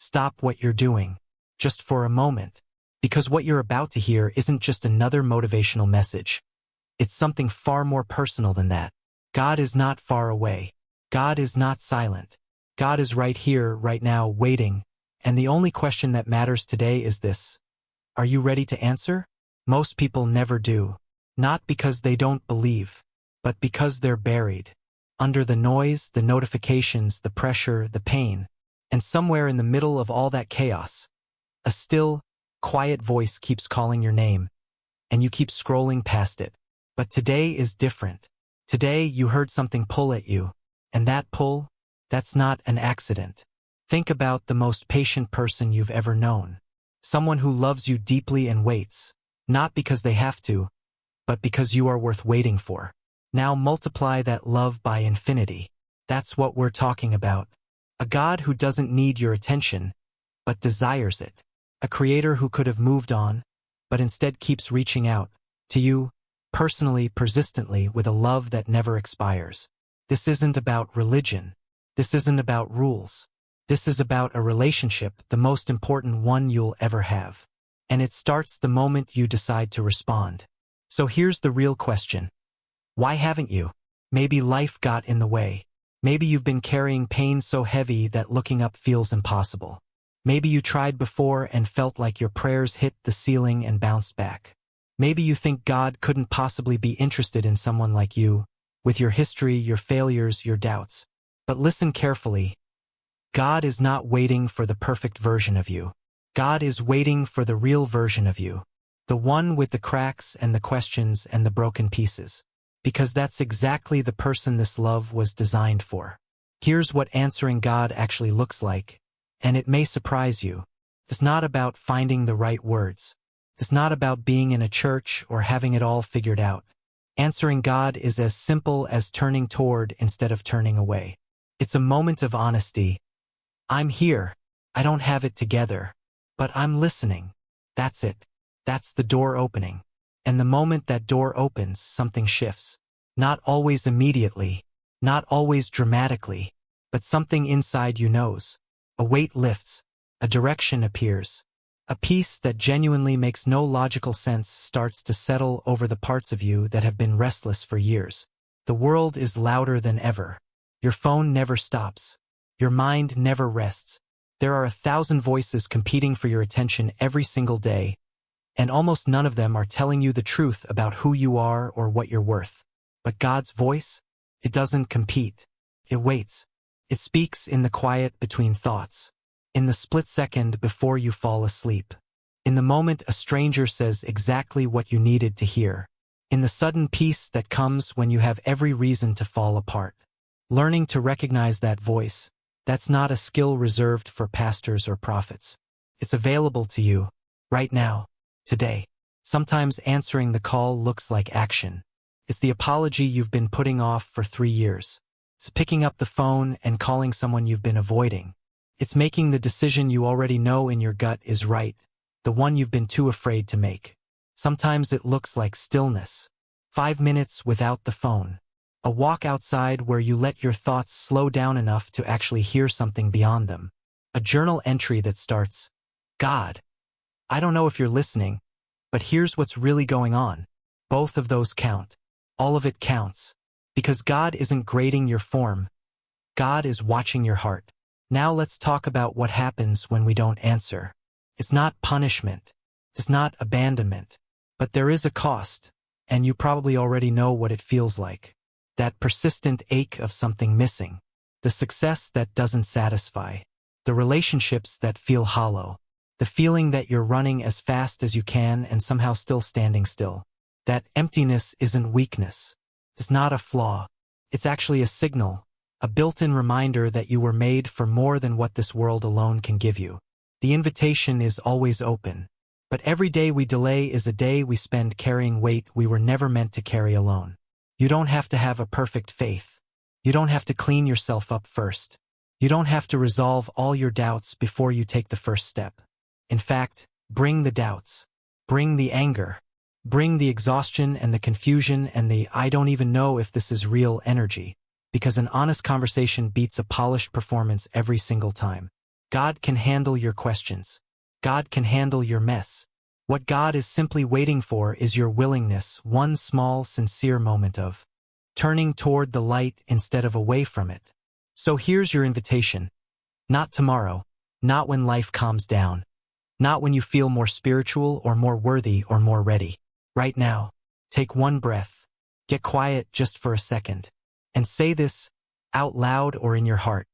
Stop what you're doing, just for a moment, because what you're about to hear isn't just another motivational message. It's something far more personal than that. God is not far away. God is not silent. God is right here, right now, waiting. And the only question that matters today is this: are you ready to answer? Most people never do. Not because they don't believe, but because they're buried. Under the noise, the notifications, the pressure, the pain. And somewhere in the middle of all that chaos, a still, quiet voice keeps calling your name, and you keep scrolling past it. But today is different. Today you heard something pull at you, and that pull, that's not an accident. Think about the most patient person you've ever known. Someone who loves you deeply and waits, not because they have to, but because you are worth waiting for. Now multiply that love by infinity. That's what we're talking about. A God who doesn't need your attention, but desires it. A creator who could have moved on, but instead keeps reaching out to you, personally, persistently, with a love that never expires. This isn't about religion. This isn't about rules. This is about a relationship, the most important one you'll ever have. And it starts the moment you decide to respond. So here's the real question. Why haven't you? Maybe life got in the way. Maybe you've been carrying pain so heavy that looking up feels impossible. Maybe you tried before and felt like your prayers hit the ceiling and bounced back. Maybe you think God couldn't possibly be interested in someone like you, with your history, your failures, your doubts. But listen carefully. God is not waiting for the perfect version of you. God is waiting for the real version of you. The one with the cracks and the questions and the broken pieces. Because that's exactly the person this love was designed for. Here's what answering God actually looks like, and it may surprise you. It's not about finding the right words. It's not about being in a church or having it all figured out. Answering God is as simple as turning toward instead of turning away. It's a moment of honesty. I'm here. I don't have it together, but I'm listening. That's it. That's the door opening. And the moment that door opens, something shifts. Not always immediately, not always dramatically, but something inside you knows. A weight lifts, a direction appears. A peace that genuinely makes no logical sense starts to settle over the parts of you that have been restless for years. The world is louder than ever. Your phone never stops. Your mind never rests. There are 1,000 voices competing for your attention every single day, and almost none of them are telling you the truth about who you are or what you're worth. But God's voice? It doesn't compete. It waits. It speaks in the quiet between thoughts. In the split second before you fall asleep. In the moment a stranger says exactly what you needed to hear. In the sudden peace that comes when you have every reason to fall apart. Learning to recognize that voice, that's not a skill reserved for pastors or prophets. It's available to you, right now, today. Sometimes answering the call looks like action. It's the apology you've been putting off for 3 years. It's picking up the phone and calling someone you've been avoiding. It's making the decision you already know in your gut is right, the one you've been too afraid to make. Sometimes it looks like stillness. 5 minutes without the phone. A walk outside where you let your thoughts slow down enough to actually hear something beyond them. A journal entry that starts, God, I don't know if you're listening, but here's what's really going on. Both of those count. All of it counts. Because God isn't grading your form. God is watching your heart. Now let's talk about what happens when we don't answer. It's not punishment. It's not abandonment. But there is a cost, and you probably already know what it feels like. That persistent ache of something missing. The success that doesn't satisfy. The relationships that feel hollow. The feeling that you're running as fast as you can and somehow still standing still. That emptiness isn't weakness. It's not a flaw. It's actually a signal, a built-in reminder that you were made for more than what this world alone can give you. The invitation is always open. But every day we delay is a day we spend carrying weight we were never meant to carry alone. You don't have to have a perfect faith. You don't have to clean yourself up first. You don't have to resolve all your doubts before you take the first step. In fact, bring the doubts. Bring the anger. Bring the exhaustion and the confusion and the I don't even know if this is real energy. Because an honest conversation beats a polished performance every single time. God can handle your questions. God can handle your mess. What God is simply waiting for is your willingness, one small, sincere moment of turning toward the light instead of away from it. So here's your invitation. Not tomorrow, not when life calms down, not when you feel more spiritual or more worthy or more ready. Right now, take one breath, get quiet just for a second, and say this out loud or in your heart.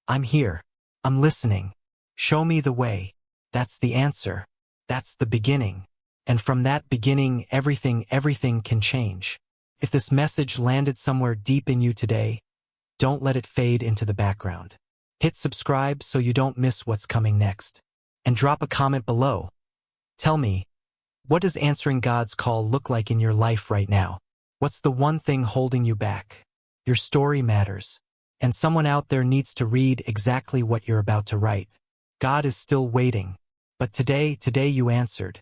I'm here. I'm listening. Show me the way. That's the answer. That's the beginning. And from that beginning, everything can change. If this message landed somewhere deep in you today, don't let it fade into the background. Hit subscribe so you don't miss what's coming next. And drop a comment below. Tell me, what does answering God's call look like in your life right now? What's the one thing holding you back? Your story matters. And someone out there needs to read exactly what you're about to write. God is still waiting. But today you answered.